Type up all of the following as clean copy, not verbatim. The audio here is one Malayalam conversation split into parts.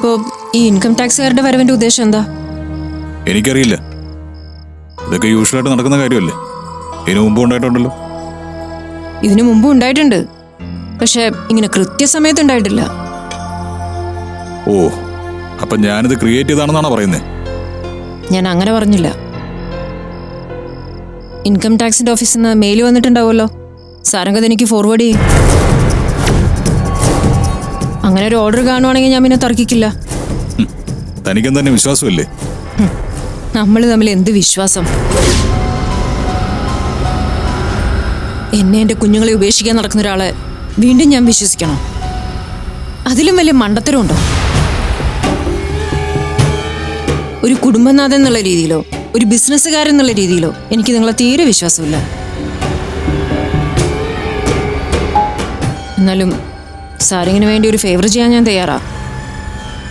ഇപ്പോ ഈ ഇൻകം ടാക്സുകാരുടെ വരവിന്റെ ഉദ്ദേശം എന്താ? എനിക്കറിയില്ല. ഇതൊക്കെ യൂഷ്വലായിട്ട് നടക്കുന്ന കാര്യമല്ലേ? ഇതിനു മുമ്പ് ഉണ്ടായിട്ടുണ്ടല്ലോ. ഇതിനു മുമ്പ് ഉണ്ടായിട്ടുണ്ട്, പക്ഷെ ഇങ്ങനെ കൃത്യസമയത്ത് ഉണ്ടായിട്ടില്ല. ഓ, അപ്പൊ ഞാനിത് ക്രിയേറ്റ് ചെയ്താണെന്നാണോ പറയുന്നത്? ഞാൻ അങ്ങനെ പറഞ്ഞില്ല. ഇൻകം ടാക്സിന്റെ ഓഫീസിൽ നിന്ന് മെയിൽ വന്നിട്ടുണ്ടാവുമല്ലോ, സാരംഗത് എനിക്ക് ഫോർവേഡ് ചെയ്യും. അങ്ങനെ ഒരു ഓർഡർ കാണുവാണെങ്കിൽ ഞാൻ പിന്നെ തർക്കിക്കില്ല. തനിക്കും തന്നെ വിശ്വാസമില്ലേ? നമ്മൾ തമ്മിൽ എന്ത് വിശ്വാസം? എന്നെ എൻ്റെ കുഞ്ഞുങ്ങളെ ഉപേക്ഷിക്കാൻ നടക്കുന്ന ഒരാളെ വീണ്ടും ഞാൻ വിശ്വസിക്കണോ? അതിലും വലിയ മണ്ടത്തരമുണ്ടോ? ഒരു കുടുംബനാഥൻ എന്നുള്ള രീതിയിലോ ഒരു ബിസിനസ്സുകാരൻ എന്നുള്ള രീതിയിലോ എനിക്ക് നിങ്ങളെ തീരെ വിശ്വാസമില്ല. എന്നാലും സാരിങ്ങിന് വേണ്ടി ഒരു ഫേവർ ചെയ്യാൻ ഞാൻ തയ്യാറാ.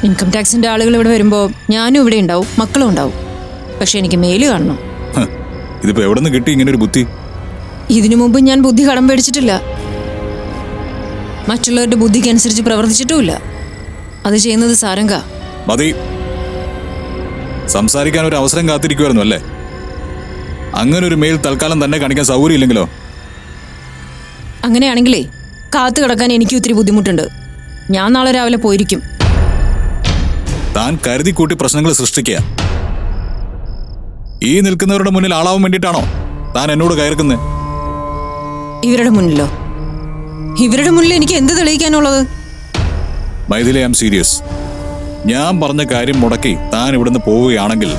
ഇൻകം ടാക്സിന്റെ ആളുകൾ ഇവിടെ വരുമ്പോൾ ഞാനും ഇവിടെ ഉണ്ടാവും, മക്കളും ഉണ്ടാവും. പക്ഷെ എനിക്ക് മെയിൽ കാണണം. ഇതിപ്പോ എവിടെ നിന്ന് കിട്ടി ഇങ്ങനെ ഒരു ബുദ്ധി? ഇതിനു മുമ്പ് ഞാൻ ബുദ്ധി കടം പേടിച്ചിട്ടില്ല. മറ്റുള്ളവരുടെ ബുദ്ധിക്ക് അനുസരിച്ച് പ്രവർത്തിച്ചിട്ടുമില്ല. അത് ചെയ്യുന്നത് സാരംഗ. മതി. സംസാരിക്കാൻ ഒരു അവസരം കാത്തിരിക്കുമായിരുന്നു അല്ലേ? അങ്ങനെ ഒരു മെയിൽ തൽക്കാലം തന്നെ കാണിക്കാൻ സൗകര്യമില്ലെങ്കിലോ? അങ്ങനെയാണെങ്കിലേ കാത്തു കിടക്കാൻ എനിക്ക് ഒത്തിരി ബുദ്ധിമുട്ടുണ്ട്. ഞാൻ നാളെ രാവിലെ പോയിരിക്കും. താൻ കരുതി കൂട്ടി പ്രശ്നങ്ങൾ സൃഷ്ടിക്കുക. ഈ നിൽക്കുന്നവരുടെ മുന്നിൽ ആളാവാൻ വേണ്ടിയിട്ടാണോ താൻ എന്നോട് കയർക്കുന്നത്? ഇവരുടെ മുന്നിലോ? ഇവരുടെ മുന്നിൽ എനിക്ക് എന്ത് തെളിയിക്കാനുള്ളത്? Mythili, I am serious. ഞാൻ പറഞ്ഞ കാര്യം മുടക്കി താൻ ഇവിടുന്ന് പോവുകയാണെങ്കിൽ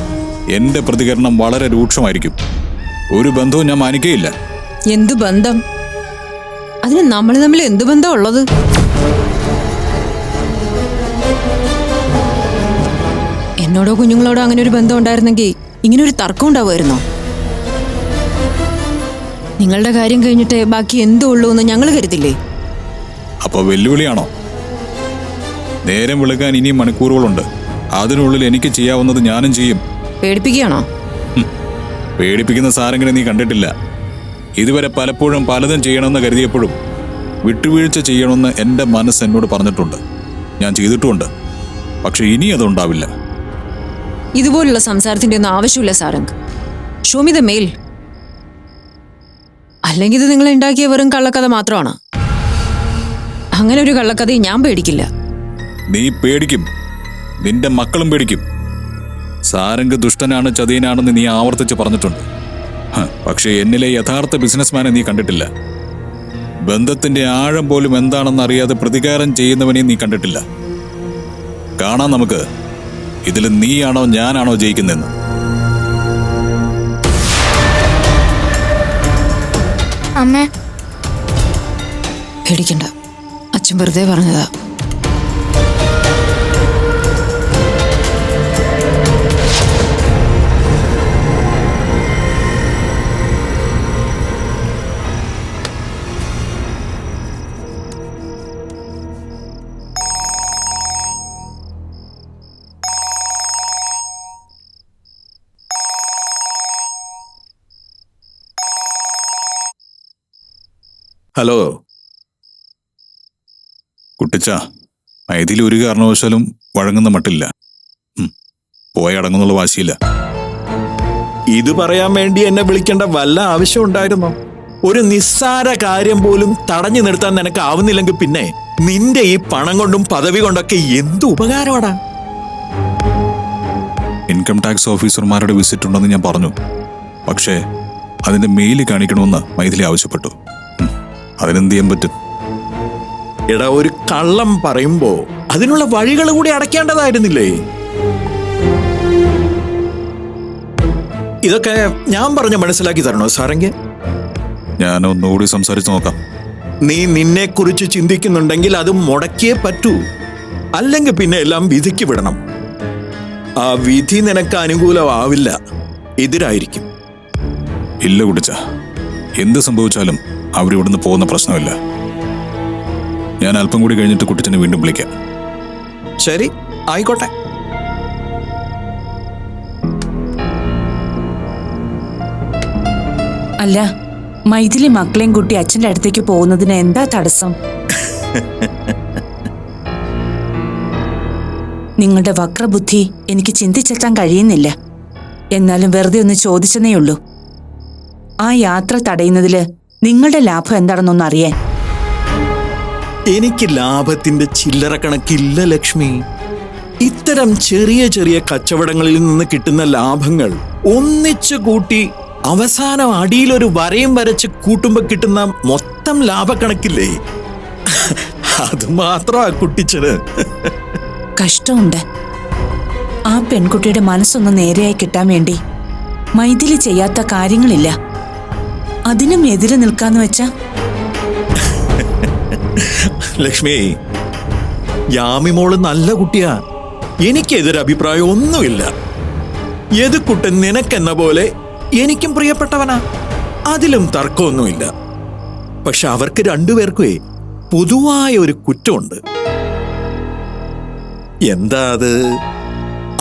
എന്റെ പ്രതികരണം വളരെ രൂക്ഷമായിരിക്കും. ഒരു ബന്ധവും ഞാൻ മാനിക്കുകയില്ല. എന്ത് ബന്ധം? അതിന് നമ്മൾ തമ്മിൽ എന്ത് ബന്ധം ഉള്ളത്? എന്നോടോ കുഞ്ഞുങ്ങളോടോ അങ്ങനെ ഒരു ബന്ധം ഉണ്ടായിരുന്നെങ്കിൽ ഇങ്ങനെ ഒരു തർക്കം ഉണ്ടാവുമായിരുന്നോ? നിങ്ങളുടെ കാര്യം കഴിഞ്ഞിട്ടേ ബാക്കി എന്തോ ഉള്ളൂ എന്ന് ഞങ്ങൾ കരുതില്ലേ? അപ്പൊ വെല്ലുവിളിയാണോ? നേരം വിളിക്കാൻ ഇനിയും മണിക്കൂറുകളുണ്ട്. അതിനുള്ളിൽ എനിക്ക് ചെയ്യാവുന്നത് ഞാനും ചെയ്യും. പേടിപ്പിക്കുകയാണോ? പേടിപ്പിക്കുന്ന സാരംഗിനെ നീ കണ്ടിട്ടില്ല. ഇതുവരെ പലപ്പോഴും പലതും ചെയ്യണമെന്ന് കരുതിയപ്പോഴും വിട്ടുവീഴ്ച ചെയ്യണമെന്ന് എൻ്റെ മനസ്സ് എന്നോട് പറഞ്ഞിട്ടുണ്ട്. ഞാൻ ചെയ്തിട്ടുമുണ്ട്. പക്ഷെ ഇനി അതുണ്ടാവില്ല. ഇതുപോലുള്ള സംസാരത്തിന്റെ ഒന്നും ആവശ്യമില്ല Sarang. Show me the mail. അല്ലെങ്കിൽ ഇത് നിങ്ങൾ ഉണ്ടാക്കിയ വെറും കള്ളക്കഥ മാത്രമാണ്. അങ്ങനെ ഒരു കള്ളക്കഥയും ഞാൻ പേടിക്കില്ല. നീ പേടിക്കും. നിന്റെ മക്കളും പേടിക്കും. സാരംഗ് ദുഷ്ടനാണ്, ചതിയനാണെന്ന് നീ ആവർത്തിച്ച് പറഞ്ഞിട്ടുണ്ട്. പക്ഷേ എന്നിലെ യഥാർത്ഥ ബിസിനസ്മാനെ നീ കണ്ടിട്ടില്ല. ബന്ധത്തിന്റെ ആഴം പോലും എന്താണെന്ന് അറിയാതെ പ്രതികാരം ചെയ്യുന്നവനെ നീ കണ്ടിട്ടില്ല. കാണാം നമുക്ക് ഇതിൽ നീയാണോ ഞാനാണോ ജയിക്കുന്നതെന്ന്. അമ്മേ, പേടിക്കണ്ട, അച്ഛൻ വെറുതെ പറഞ്ഞതാ. ഹലോ കുട്ടിച്ച, മൈഥിലി ഒരു കാരണവശാലും വഴങ്ങുന്ന മട്ടില്ല. പോയടങ്ങുന്നുള്ള വാശിയില്ല. ഇത് പറയാൻ വേണ്ടി എന്നെ വിളിക്കേണ്ട വല്ല ആവശ്യം ഉണ്ടായിരുന്നോ? ഒരു നിസ്സാര കാര്യം പോലും തടഞ്ഞു നിർത്താൻ നിനക്ക് ആവുന്നില്ലെങ്കിൽ പിന്നെ നിന്റെ ഈ പണം കൊണ്ടും പദവി കൊണ്ടൊക്കെ എന്ത് ഉപകാരമാടാ? ഇൻകം ടാക്സ് ഓഫീസർമാരുടെ വിസിറ്റ് ഉണ്ടെന്ന് ഞാൻ പറഞ്ഞു. പക്ഷേ അതിന്റെ മെയിൽ കാണിക്കണമെന്ന് മൈഥിലി ആവശ്യപ്പെട്ടു. അതിനെന്ത് ചെയ്യാൻ പറ്റും? എടാ, ഒരു കള്ളം പറയുമ്പോ അതിനുള്ള വഴികൾ കൂടി അടയ്ക്കേണ്ടതായിരുന്നില്ലേ? ഇതൊക്കെ ഞാൻ പറഞ്ഞ മനസ്സിലാക്കി തരണോ സാരംഗെ? ഞാൻ ഒന്നുകൂടി സംസാരിച്ച് നോക്കാം. നീ നിന്നെ കുറിച്ച് ചിന്തിക്കുന്നുണ്ടെങ്കിൽ അത് മുടക്കിയേ പറ്റൂ. അല്ലെങ്കിൽ പിന്നെ എല്ലാം വിധിക്ക് വിടണം. ആ വിധി നിനക്ക് അനുകൂലമാവില്ല, എതിരായിരിക്കും. ഇല്ല കുട്ടിച്ച, എന്ത് സംഭവിച്ചാലും അവരിവിടുന്ന് പോകുന്ന പ്രശ്നമില്ല. ഞാൻ അല്പം കൂടി കഴിഞ്ഞിട്ട് കുട്ടിച്ചനെ വീണ്ടും വിളിക്കാം. ശരി, ആയിക്കോട്ടെ. അല്ല, മൈഥിലി മക്കളെയും കുട്ടി അച്ഛൻ്റെ അടുത്തേക്ക് പോകുന്നതിന് എന്താ തടസ്സം? നിങ്ങളുടെ വക്രബുദ്ധി എനിക്ക് ചിന്തിച്ചെത്താൻ കഴിയുന്നില്ല. എന്നാലും വെറുതെ ഒന്ന് ചോദിച്ചെന്നേ ഉള്ളൂ. ആ യാത്ര തടയുന്നതില് നിങ്ങളുടെ ലാഭം എന്താണെന്നൊന്ന് അറിയാൻ. എനിക്ക് ലാഭത്തിന്റെ ചില്ലറ കണക്കില്ല ലക്ഷ്മി. ഇത്തരം ചെറിയ ചെറിയ കച്ചവടങ്ങളിൽ നിന്ന് കിട്ടുന്ന ലാഭങ്ങൾ ഒന്നിച്ചു കൂട്ടി അവസാനം അടിയിലൊരു വരയും വരച്ച് കൂട്ടുമ്പോ കിട്ടുന്ന മൊത്തം ലാഭക്കണക്കില്ലേ, അത് മാത്രമാ കുട്ടിച്ചത്. കഷ്ടമുണ്ട്. ആ പെൺകുട്ടിയുടെ മനസ്സൊന്ന് നേരെയായി കിട്ടാൻ വേണ്ടി മൈഥിലി ചെയ്യാത്ത കാര്യങ്ങളില്ല. അതിനും എതിരെ നിൽക്കാന്ന് വെച്ചാ? ലക്ഷ്മി, യാമിമോള് നല്ല കുട്ടിയാ. എനിക്കെതിരഭിപ്രായം ഒന്നുമില്ല. യദുക്കുട്ടൻ നിനക്കെന്ന പോലെ എനിക്കും പ്രിയപ്പെട്ടവനാ, അതിലും തർക്കമൊന്നുമില്ല. പക്ഷെ അവർക്ക് രണ്ടുപേർക്കുമേ പൊതുവായ ഒരു കുറ്റമുണ്ട്. എന്താ അത്?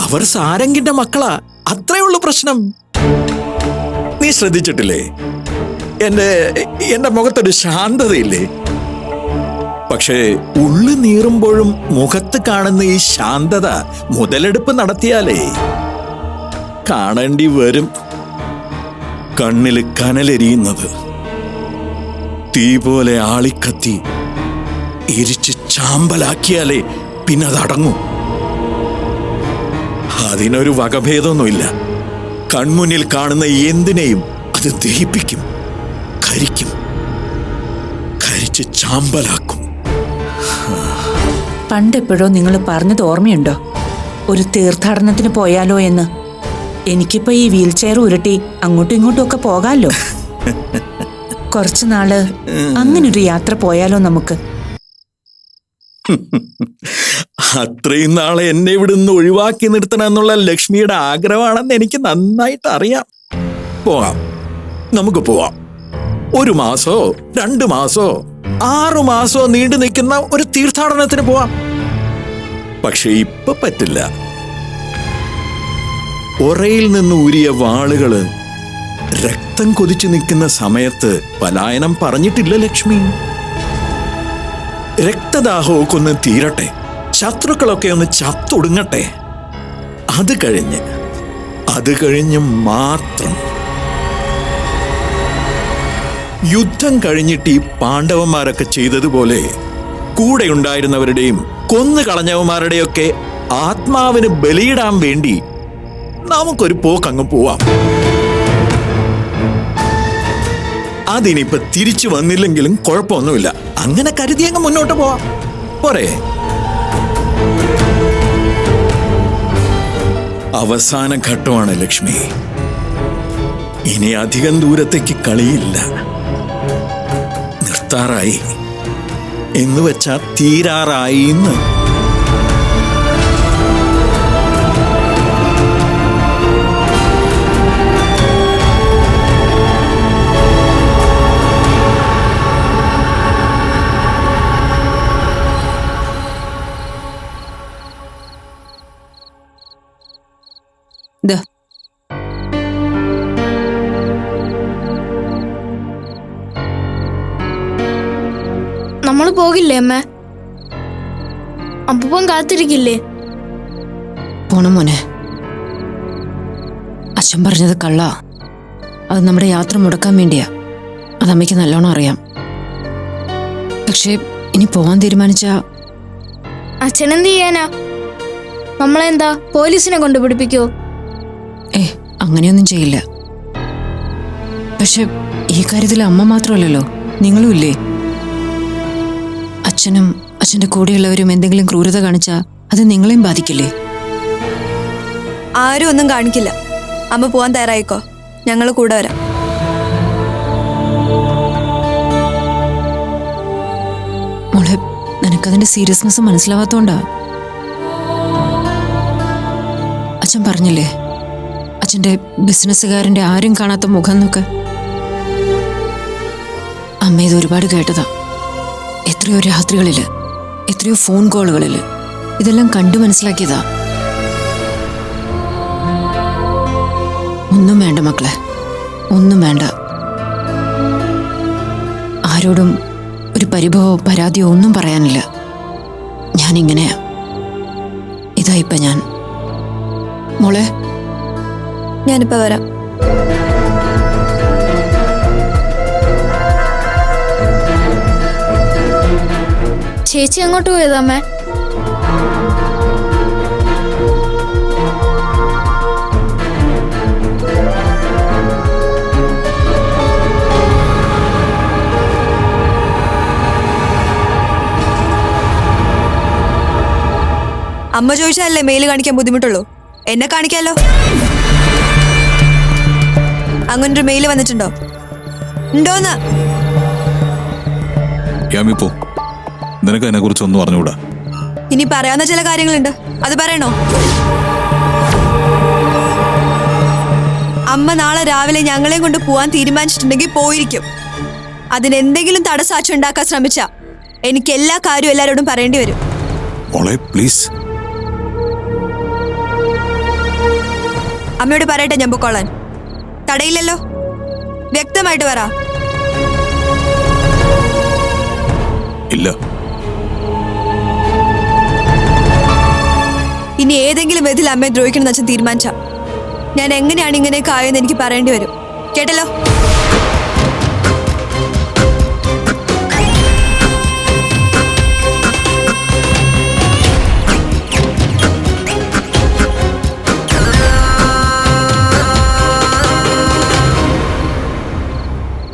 അവർ സാരംഗിന്റെ മക്കളാ, അത്രേ ഉള്ളൂ പ്രശ്നം. നീ ശ്രദ്ധിച്ചിട്ടില്ലേ? എന്റെ മുഖത്തൊരു ശാന്തതയില്ലേ? പക്ഷേ ഉള്ളു നീറുമ്പോഴും മുഖത്ത് കാണുന്ന ഈ ശാന്തത മുതലെടുപ്പ് നടത്തിയാലേ കാണേണ്ടി വരും. കണ്ണില് കനലെരിയുന്നത് തീ പോലെ ആളിക്കത്തി എരിച്ച് ചാമ്പലാക്കിയാലേ പിന്നെ അതടങ്ങും. അതിനൊരു വകഭേദമൊന്നുമില്ല. കൺമുന്നിൽ കാണുന്ന എന്തിനേയും അത് ദഹിപ്പിക്കും, കരിക്കും, കരിച്ച് ചാമ്പലാക്കും. പണ്ടെപ്പോഴോ നിങ്ങൾ പറഞ്ഞത് ഓർമ്മയുണ്ടോ? ഒരു തീർത്ഥാടനത്തിന് പോയാലോ എന്ന്. എനിക്കിപ്പോ ഈ വീൽ ചെയർ ഉരുട്ടി അങ്ങോട്ടും ഇങ്ങോട്ടും ഒക്കെ പോകാമല്ലോ. കുറച്ചുനാള് അങ്ങനൊരു യാത്ര പോയാലോ നമുക്ക്? അത്രയും നാളെ എന്നെ ഇവിടുന്ന് ഒഴിവാക്കി നിർത്തണം എന്നുള്ള ലക്ഷ്മിയുടെ ആഗ്രഹമാണെന്ന് എനിക്ക് നന്നായിട്ട് അറിയാം. പോകാം, നമുക്ക് പോവാം. 1 മാസോ 2 മാസോ 6 മാസോ നീണ്ടു നിൽക്കുന്ന ഒരു തീർത്ഥാടനത്തിന് പോവാം. പക്ഷെ ഇപ്പൊ പറ്റില്ല. ഒറയിൽ നിന്ന് ഊരിയ വാളുകള് രക്തം കൊതിച്ചു നിൽക്കുന്ന സമയത്ത് പലായനം പറഞ്ഞിട്ടില്ല ലക്ഷ്മി. രക്തദാഹമൊക്കെ ഒന്ന് തീരട്ടെ, ശത്രുക്കളൊക്കെ ഒന്ന് ചത്തൊടുങ്ങട്ടെ. അത് കഴിഞ്ഞ് മാത്രം. യുദ്ധം കഴിഞ്ഞിട്ട് ഈ പാണ്ഡവന്മാരൊക്കെ ചെയ്തതുപോലെ കൂടെ ഉണ്ടായിരുന്നവരുടെയും കൊന്നു കളഞ്ഞവന്മാരുടെയൊക്കെ ആത്മാവിന് ബലിയിടാൻ വേണ്ടി നമുക്കൊരു പോക്കങ്ങ് പോവാം. അതിനിപ്പോ തിരിച്ചു വന്നില്ലെങ്കിലും കുഴപ്പമൊന്നുമില്ല. അങ്ങനെ കരുതി അങ്ങ് മുന്നോട്ട് പോവാം. പോരെ? അവസാന ഘട്ടമാണ് ലക്ഷ്മി. ഇനി അധികം ദൂരത്തേക്ക് കളിയില്ല. നിർത്താറായി എന്ന് വെച്ചാ തീരാറായി എന്ന്. ദാ നമ്മള് പോകില്ലേ അമ്മ? അപ്പൂപ്പൻ കാത്തിരിക്കില്ലേ? പോണം മോനെ. അച്ഛൻ പറഞ്ഞത് കള്ളാ. അത് നമ്മുടെ യാത്ര മുടക്കാൻ വേണ്ടിയാ. അത് അമ്മയ്ക്ക് നല്ലോണം അറിയാം. പക്ഷേ ഇനി പോവാൻ തീരുമാനിച്ച അച്ഛനെന്ത് ചെയ്യാനാ? നമ്മളെന്താ പോലീസിനെ കൊണ്ട് പിടിപ്പിക്കോ? അങ്ങനെയൊന്നും ചെയ്യില്ല. പക്ഷെ ഈ കാര്യത്തിൽ അമ്മ മാത്രമല്ലല്ലോ, നിങ്ങളും ഇല്ലേ? അച്ഛനും അച്ഛന്റെ കൂടെയുള്ളവരും എന്തെങ്കിലും ക്രൂരത കാണിച്ചാ അത് നിങ്ങളെയും ബാധിക്കില്ലേ? ആരും ഒന്നും കാണിക്കില്ല. അമ്മ പോവാൻ തയ്യാറായിക്കോ, ഞങ്ങൾ കൂടെ വരാം. മോളെ, നിനക്കതിന്റെ സീരിയസ്നെസ് മനസ്സിലാവാത്തോണ്ടാ. അച്ഛൻ പറഞ്ഞില്ലേ അച്ഛന്റെ ബിസിനസ്സുകാരന്റെ ആരും കാണാത്ത മുഖം നോക്ക്. അമ്മ ഇത് ഒരുപാട് കേട്ടതാ. എത്രയോ രാത്രികളില്, എത്രയോ ഫോൺ കോളുകളില് ഇതെല്ലാം കണ്ടു മനസ്സിലാക്കിയതാ. ഒന്നും വേണ്ട മക്കളെ, ഒന്നും വേണ്ട. ആരോടും ഒരു പരിഭവമോ പരാതിയോ ഒന്നും പറയാനില്ല. ഞാനിങ്ങനെയാ. ഇതാ ഇപ്പൊ ഞാൻ. മോളെ, ഞാനിപ്പോ വരാം. ചേച്ചി അങ്ങോട്ട് പോയതാ അമ്മേ? അമ്മ ചോദിച്ചാലല്ലേ മെയിൽ കാണിക്കാൻ ബുദ്ധിമുട്ടുള്ളൂ. എന്നെ കാണിക്കാലോ. അങ്ങനൊരു മെയിൽ വന്നിട്ടുണ്ടോ? ഉണ്ടോന്ന്? യാമി പോ. നിനക്ക് അതിനെ കുറിച്ച് ഒന്നും അറിഞ്ഞുകൂടാ. ഇനി പറയാവുന്ന ചില കാര്യങ്ങളുണ്ട്, അത് പറയണോ? അമ്മ നാളെ രാവിലെ ഞങ്ങളെയും കൊണ്ട് പോവാൻ തീരുമാനിച്ചിട്ടുണ്ടെങ്കിൽ പോയിരിക്കും. അതിനെന്തെങ്കിലും തടസ്സാക്ഷി ഉണ്ടാക്കാൻ ശ്രമിച്ച എനിക്ക് എല്ലാ കാര്യവും എല്ലാവരോടും പറയേണ്ടി വരും. മോളെ പ്ലീസ്. അമ്മയോട് പറയട്ടെ ഞാൻ പൊക്കോളാൻ? തടയില്ലല്ലോ, വ്യക്തമായിട്ട് പറ. ഇല്ല. ഇനി ഏതെങ്കിലും വിധത്തിൽ അമ്മയെ ദ്രോഹിക്കണം എന്ന് തീരുമാനിച്ച ഞാൻ എങ്ങനെയാണ് ഇങ്ങനെയൊക്കെ ആയെന്ന് എനിക്ക് പറയേണ്ടി വരും. കേട്ടല്ലോ?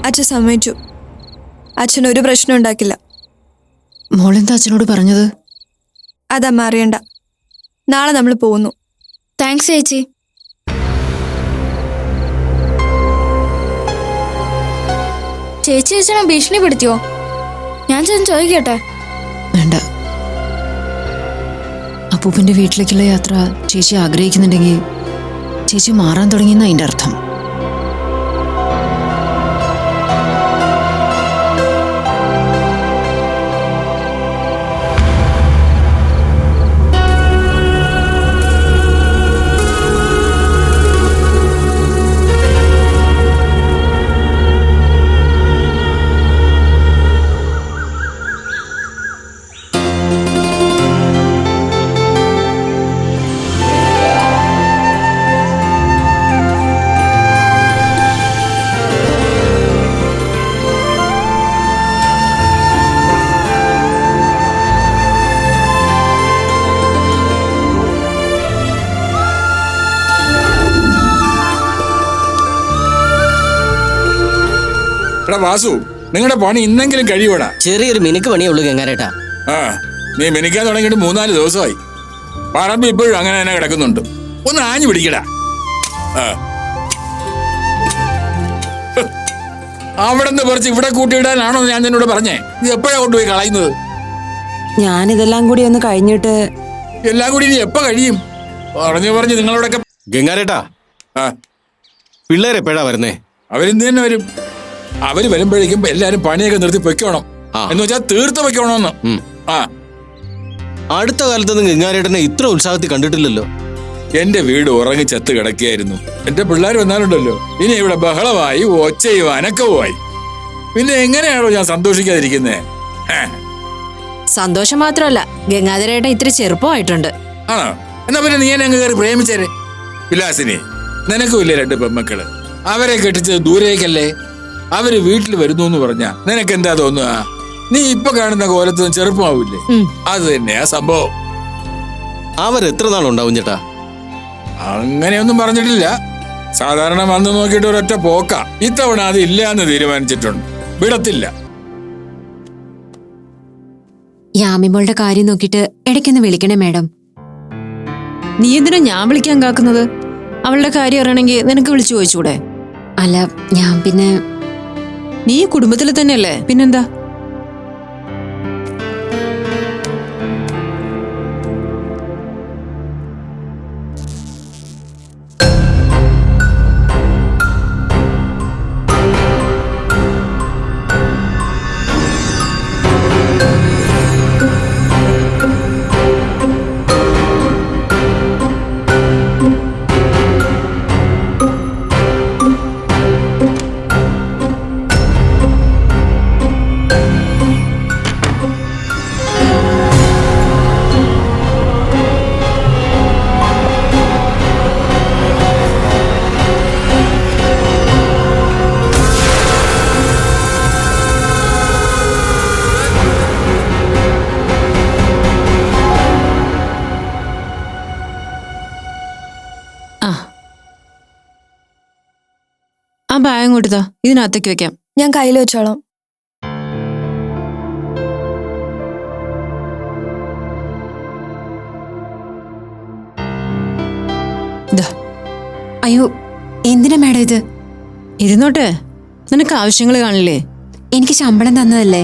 അച്ഛൻ സമ്മതിച്ചു. അച്ഛൻ ഒരു പ്രശ്നം ഉണ്ടാക്കില്ല. മോളെന്താ അച്ഛനോട് പറഞ്ഞത്? അതമ്മ അറിയണ്ട. നാളെ നമ്മൾ പോകുന്നു. താങ്ക്സ് ചേച്ചി. ചേച്ചി അച്ഛനെ ഭീഷണിപ്പെടുത്തിയോ? ഞാൻ ചെന്ന് ചോദിക്കട്ടെ? വേണ്ട. അപ്പൂപ്പന്റെ വീട്ടിലേക്കുള്ള യാത്ര ചേച്ചി ആഗ്രഹിക്കുന്നുണ്ടെങ്കിൽ ചേച്ചി മാറാൻ തുടങ്ങിയെന്ന അതിന്റെ അർത്ഥം. വാസു, നിങ്ങളുടെ പണി ഇന്നെങ്കിലും കഴിയൂടാ. ചെറിയൊരു മിനുക്ക് പണിയേ ഉള്ളൂ ഗംഗാരേട്ടാ. ആ, നീ മിനിക്കാൻ തുടങ്ങിയിട്ട് 3-4 ദിവസമായി. പറമ്പ് ഇപ്പോഴും അങ്ങനെ തന്നെ കിടക്കുന്നുണ്ട്. ഒന്ന് ആഞ്ഞു പിടിക്കടാ. അവിടെ നിന്ന് പറിച്ച് ഇവിടെ കൂട്ടിയിടാനാണോ ഞാൻ നിന്നോട് പറഞ്ഞേ? ഇത് എപ്പോഴാ കൊണ്ടുപോയി കളയുന്നത്? ഞാനിതെല്ലാം കൂടി ഒന്ന് കഴിഞ്ഞിട്ട്. എല്ലാം കൂടി ഇനി എപ്പോ കഴിയും? പറഞ്ഞു നിങ്ങളോടൊക്കെ. ഗംഗാരേട്ടാ, പിള്ളേരെപ്പോഴാ വരുന്നേ? അവരിന്ന് തന്നെ വരും. അവര് വരുമ്പോഴേക്കും എല്ലാരും പണിയൊക്കെ നിർത്തി പൊയ്ക്കോണം. എന്ന് വെച്ചാൽ തീർത്ത് പൊയ്ക്കോണമെന്ന്. ആ, അടുത്ത കാലത്തൊന്നും ഗംഗാരേട്ടനെ ഇത്ര ഉത്സാഹത്തിൽ കണ്ടിട്ടില്ലല്ലോ. എന്റെ വീട് ഉറങ്ങി ചത്ത് കിടക്കുകയായിരുന്നു. എന്റെ പിള്ളേർ വന്നാലുണ്ടല്ലോ, ഇനി ഇവിടെ ബഹളമായി, ഒച്ചയും അനക്കവുമായി. പിന്നെ എങ്ങനെയാണോ ഞാൻ സന്തോഷിക്കാതിരിക്കുന്നേ? സന്തോഷം മാത്രമല്ല, ഗംഗാധരേട്ടൻ ഇത്തിരി ചെറുപ്പമായിട്ടുണ്ട്. ആണോ? എന്നാ പിന്നെ നീ അങ്ങ് കയറി പ്രേമിച്ചേരെ. വിലാസിനി, നിനക്കുമില്ലേ 2 പെമ്മക്കള്? അവരെ കെട്ടിച്ചത് ദൂരേക്കല്ലേ? അവര് വീട്ടിൽ വരുന്നു എന്ന് പറഞ്ഞാ നിനക്ക് എന്താ തോന്നുക? നീ ഇപ്പൊ കാണുന്ന കോലത്ത് ചെറുപ്പമാവില്ലേ? അത് തന്നെയാ സംഭവം. അവരെത്ര നാളുണ്ടാവും ചേട്ടാ? അങ്ങനെയൊന്നും പറഞ്ഞിട്ടില്ല. സാധാരണ വന്ന് നോക്കിയിട്ട് ഒരൊറ്റ പോക്ക. ഇത്തവണ അത് ഇല്ല എന്ന് തീരുമാനിച്ചിട്ടുണ്ട്. വിടത്തില്ല. യാമിമോളുടെ കാര്യം നോക്കിയിട്ട് ഇടയ്ക്കൊന്ന് വിളിക്കണേ മാഡം. നീ എന്തിനാ ഞാൻ വിളിക്കാൻ കാക്കുന്നത്? അവളുടെ കാര്യം അറിയണമെങ്കിൽ നിനക്ക് വിളിച്ചു ചോദിച്ചൂടെ? അല്ല, ഞാൻ പിന്നെ നീ കുടുംബത്തിൽ തന്നെയല്ലേ, പിന്നെന്താ? ബാഗ് അങ്ങോട്ട് താ, ഇതിനകത്തേക്ക് വെക്കാം. ഞാൻ കയ്യിൽ വെച്ചോളാം. ദാ, അയ്യോ എന്തിനാ മാഡം ഇത്? ഇരുന്നോട്ടെ, നിനക്ക് ആവശ്യങ്ങൾ കാണില്ലേ? എനിക്ക് ശമ്പളം തന്നതല്ലേ?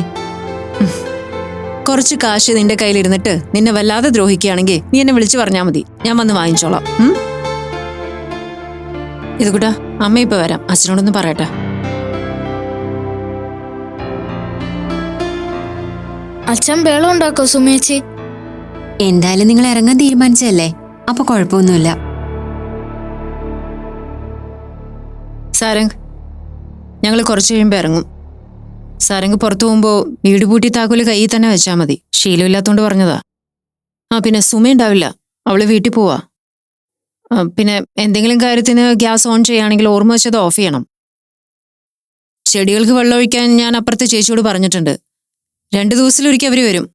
കുറച്ച് കാശ് നിന്റെ കയ്യിലിരുന്നിട്ട് നിന്നെ വല്ലാതെ ദ്രോഹിക്കുകയാണെങ്കിൽ നീ എന്നെ വിളിച്ചു പറഞ്ഞാൽ മതി, ഞാൻ വന്ന് വാങ്ങിച്ചോളാം. ഇത് കൂട്ടാ, അമ്മ ഇപ്പൊ വരാം, അച്ഛനോടൊന്ന് പറയട്ടെ. അച്ഛൻ ബേളം ഉണ്ടാക്കോ സുമേച്ചി? എന്തായാലും നിങ്ങൾ ഇറങ്ങാൻ തീരുമാനിച്ചല്ലേ, അപ്പൊ കുഴപ്പമൊന്നുമില്ല. സാരംഗ്, ഞങ്ങൾ കുറച്ച് കഴിയുമ്പോൾ ഇറങ്ങും. സാരംഗ് പുറത്തു പോകുമ്പോൾ വീട് പൂട്ടി താക്കോല് കയ്യിൽ തന്നെ വെച്ചാൽ മതി. ശീലമില്ലാത്തോണ്ട് പറഞ്ഞതാ. പിന്നെ സുമ ഉണ്ടാവില്ല, അവള് വീട്ടിൽ പോവാ. പിന്നെ എന്തെങ്കിലും കാര്യത്തിന് ഗ്യാസ് ഓൺ ചെയ്യുകയാണെങ്കിൽ ഓർമ്മ വെച്ചത് ഓഫ് ചെയ്യണം. ചെടികൾക്ക് വെള്ളമൊഴിക്കാൻ ഞാൻ അപ്പുറത്തെ ചേച്ചിയോട് പറഞ്ഞിട്ടുണ്ട്. 2 ദിവസത്തിലൊരിക്കൽ അവര് വരും.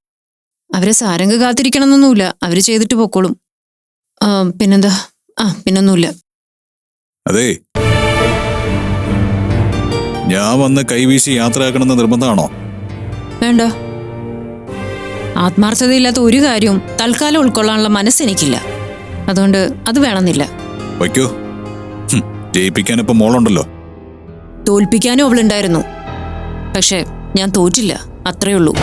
അവരെ സാരംഗ് കാത്തിരിക്കണമെന്നൊന്നുമില്ല, അവര് ചെയ്തിട്ട് പൊക്കോളും. പിന്നെന്താ? പിന്നൊന്നുമില്ല. അതെ, ഞാൻ വന്ന് കൈവീശി യാത്രയാക്കണമെന്ന് നിർബന്ധമാണോ? വേണ്ട. ആത്മാർത്ഥതയില്ലാത്ത ഒരു കാര്യവും തൽക്കാലം ഉൾക്കൊള്ളാനുള്ള മനസ്സെനിക്കില്ല. അതുകൊണ്ട് അത് വേണമെന്നില്ല. വയ്ക്കോ, ജയിപ്പിക്കാനിപ്പോ മോളുണ്ടല്ലോ. തോൽപ്പിക്കാനും അവളുണ്ടായിരുന്നു, പക്ഷെ ഞാൻ തോറ്റില്ല, അത്രയേ ഉള്ളൂ.